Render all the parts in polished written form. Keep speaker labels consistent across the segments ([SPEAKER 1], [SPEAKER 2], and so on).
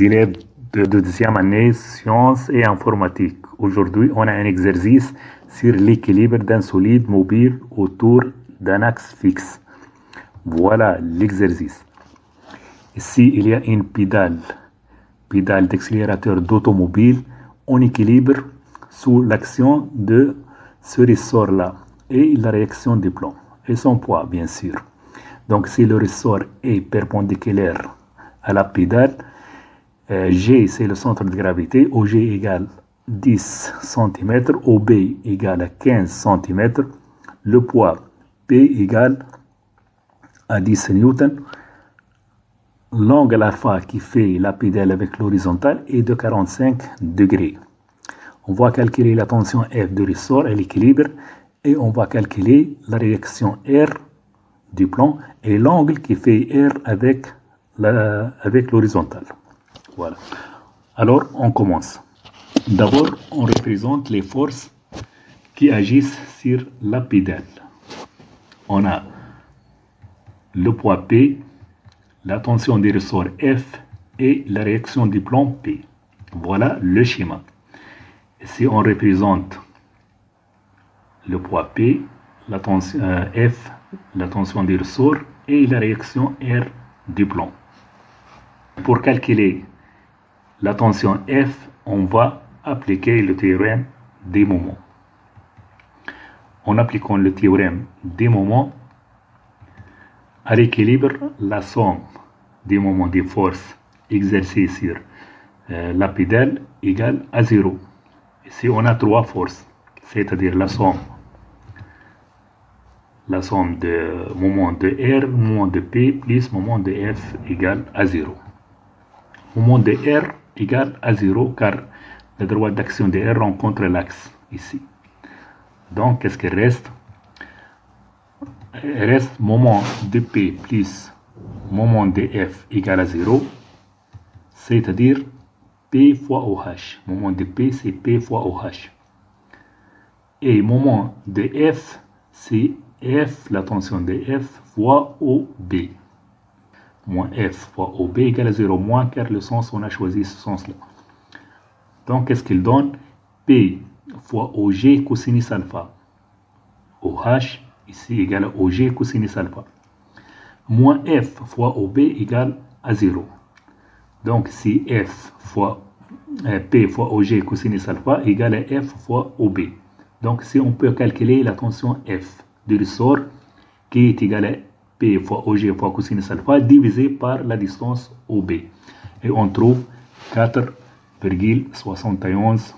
[SPEAKER 1] les élèves de deuxième année sciences et informatique. Aujourd'hui, on a un exercice sur l'équilibre d'un solide mobile autour d'un axe fixe. Voilà l'exercice. Ici, il y a une pédale d'accélérateur d'automobile en équilibre sous l'action de ce ressort-là et la réaction du plan et son poids, bien sûr. Donc, si le ressort est perpendiculaire à la pédale, G, c'est le centre de gravité, OG égale 10 cm, OB égale à 15 cm, le poids P égale à 10 Newton, l'angle alpha qui fait la pédale avec l'horizontale est de 45 degrés. On va calculer la tension F de ressort et l'équilibre, et on va calculer la réaction R du plan et l'angle qui fait R avec l'horizontale. Voilà. Alors, on commence. D'abord, on représente les forces qui agissent sur la pédale. On a le poids P, la tension des ressorts F et la réaction du plan P. Voilà le schéma. Si on représente le poids P, la tension F, la tension des ressorts et la réaction R du plan. Pour calculer la tension F, on va appliquer le théorème des moments. En appliquant le théorème des moments, à l'équilibre, la somme des moments des forces exercées sur la pédale égale à 0. Ici, on a trois forces, c'est-à-dire la somme de moment de R, moment de P, plus moment de F égale à 0. Moment de R égale à 0 car la droite d'action de R rencontre l'axe ici. Donc, qu'est-ce qu'il reste? Il reste moment de P plus moment de F égale à 0, c'est-à-dire P fois OH. Moment de P, c'est P fois OH. Et moment de F, c'est F, la tension de F, fois OB. Moins F fois OB égale à 0, moins car le sens, on a choisi ce sens-là. Donc, qu'est-ce qu'il donne? P fois OG cosinus alpha. OH, ici, égale à OG cosinus alpha. Moins F fois OB égale à 0. Donc, si F fois P fois OG cosinus alpha égale à F fois OB. Donc, si on peut calculer la tension F du ressort qui est égale à P fois OG fois cosinus alpha divisé par la distance OB. Et on trouve 4,71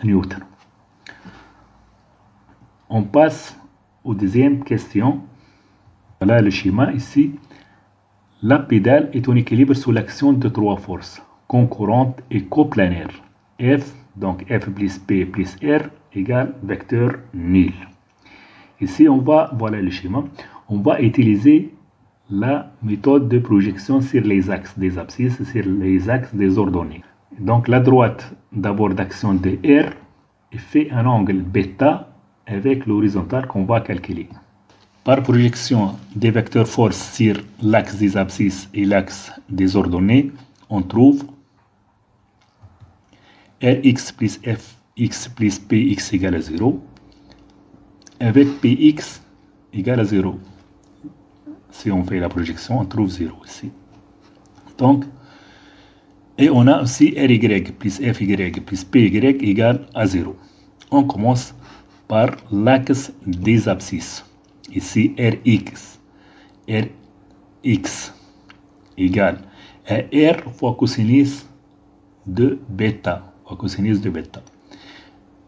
[SPEAKER 1] Newton. On passe aux deuxième question. Voilà le schéma ici. La pédale est en équilibre sous l'action de trois forces concurrentes et coplanaires. F, donc F plus P plus R égale vecteur nul. Ici, voilà le schéma. On va utiliser la méthode de projection sur les axes des abscisses, sur les axes des ordonnées. Donc, la droite d'abord d'action de R fait un angle bêta avec l'horizontale qu'on va calculer. Par projection des vecteurs force sur l'axe des abscisses et l'axe des ordonnées, on trouve Rx plus Fx plus Px égale à 0, avec Px égale à 0. Si on fait la projection, on trouve 0 ici. Donc, et on a aussi Ry plus Fy plus Py égale à 0. On commence par l'axe des abscisses. Ici, Rx égale à R fois cosinus de bêta.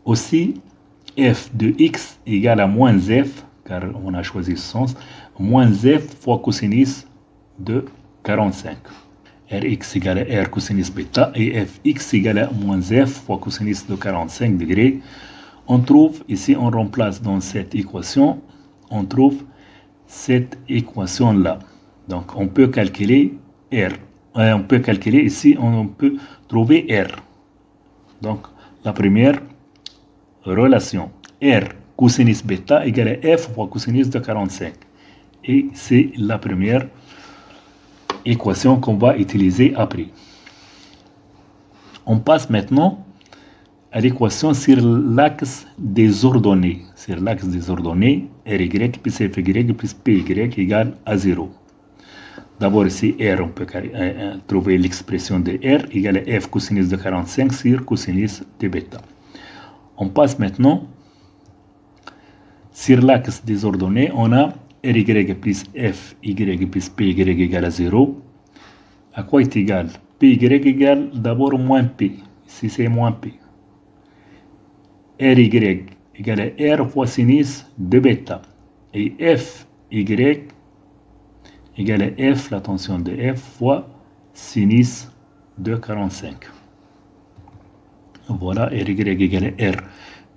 [SPEAKER 1] Aussi, f de x égale à moins f, car on a choisi ce sens, moins f fois cosinus de 45. Rx égale à R cosinus bêta et fx égale à moins f fois cosinus de 45 degrés. On trouve, ici on remplace dans cette équation, on trouve cette équation-là. Donc on peut calculer R. On peut calculer ici, on peut trouver R. Donc la première relation, R cosinus bêta égale à F fois cosinus de 45. Et c'est la première équation qu'on va utiliser après. On passe maintenant à l'équation sur l'axe des ordonnées. Sur l'axe des ordonnées, RY plus FY plus PY égale à 0. D'abord ici, R, on peut trouver l'expression de R égale à F cosinus de 45 sur cosinus de bêta. On passe maintenant sur l'axe des ordonnées, on a RY plus FY plus PY égale à 0. À quoi est égal? PY égale d'abord moins P. Ici, c'est moins P. RY égale à R fois sinus de bêta. Et FY égale à F, la tension de F, fois sinus de 45. Voilà, RY égale à R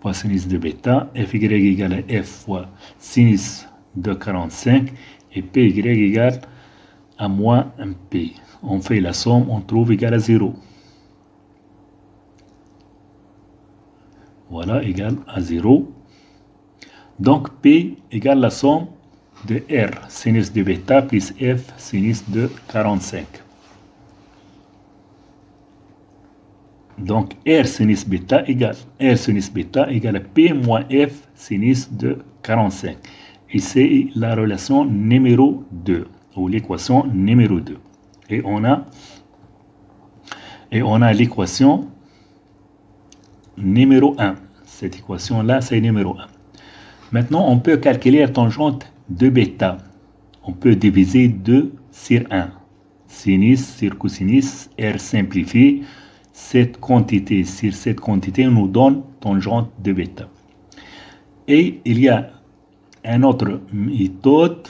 [SPEAKER 1] fois sinus de bêta, FY égale à F fois sinus de 45, et PY égale à moins P. On fait la somme, on trouve égal à 0. Voilà, égal à 0. Donc, P égale la somme de R, sinus de bêta, plus F, sinus de 45. Donc, R sinus bêta égale à P moins F, sinus de 45. Et c'est la relation numéro 2, ou l'équation numéro 2. Et on a l'équation numéro 1. Cette équation-là, c'est numéro 1. Maintenant, on peut calculer la tangente de bêta. On peut diviser 2 sur 1. Sinus sur cosinus, R simplifié. Cette quantité sur cette quantité nous donne tangente de bêta. Et il y a une autre méthode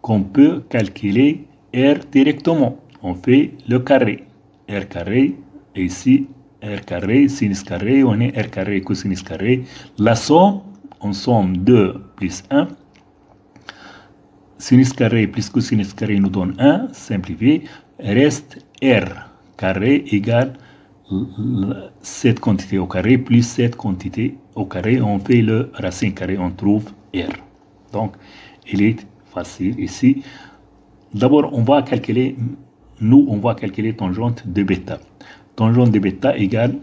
[SPEAKER 1] qu'on peut calculer R directement. On fait le carré. R carré, et ici R carré, sinus carré, on est R carré, cosinus carré. La somme, on somme 2 plus 1. Sinus carré plus cosinus carré nous donne 1, simplifié. Reste R carré égale cette quantité au carré plus cette quantité au carré. On fait le racine carré, on trouve R. Donc, il est facile ici. D'abord, on va calculer tangente de bêta. Tangente de bêta égale,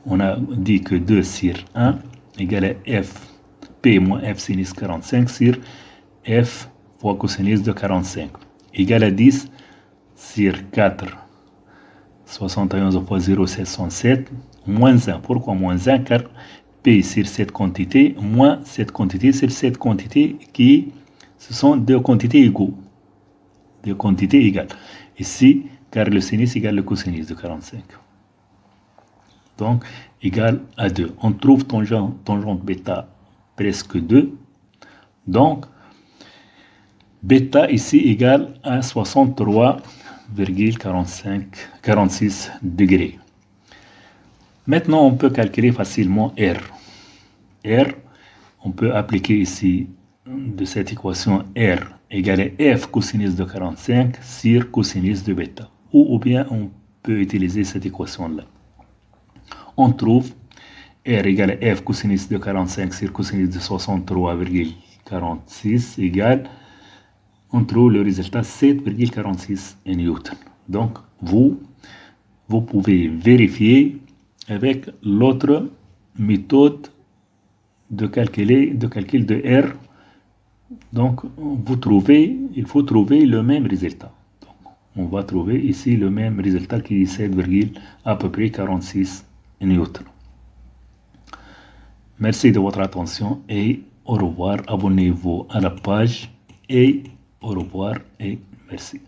[SPEAKER 1] on a dit que 2 sur 1 égale à F, P moins F sinus 45 sur F fois cosinus de 45. Égale à 10 sur 4. 71 fois 0, 707. Moins 1. Pourquoi moins 1? Car P sur cette quantité, moins cette quantité sur cette quantité qui, ce sont deux quantités égaux. Deux quantités égales. Ici, car le sinus égale le cosinus de 45. Donc, égal à 2. On trouve tangente bêta presque 2. Donc, bêta ici égale à 63,46 degrés. Maintenant, on peut calculer facilement R. R, on peut appliquer ici de cette équation R égale à F cosinus de 45 sur cosinus de bêta. Ou bien on peut utiliser cette équation-là. On trouve R égale à F cosinus de 45 sur cosinus de 63,46 égale, on trouve le résultat 7,46 Newton. Donc, vous pouvez vérifier avec l'autre méthode de calcul de R. Donc, il faut trouver le même résultat. Donc, on va trouver ici le même résultat qui est 7, à peu près 46 Newton. Merci de votre attention et au revoir. Abonnez-vous à la page et au revoir et merci.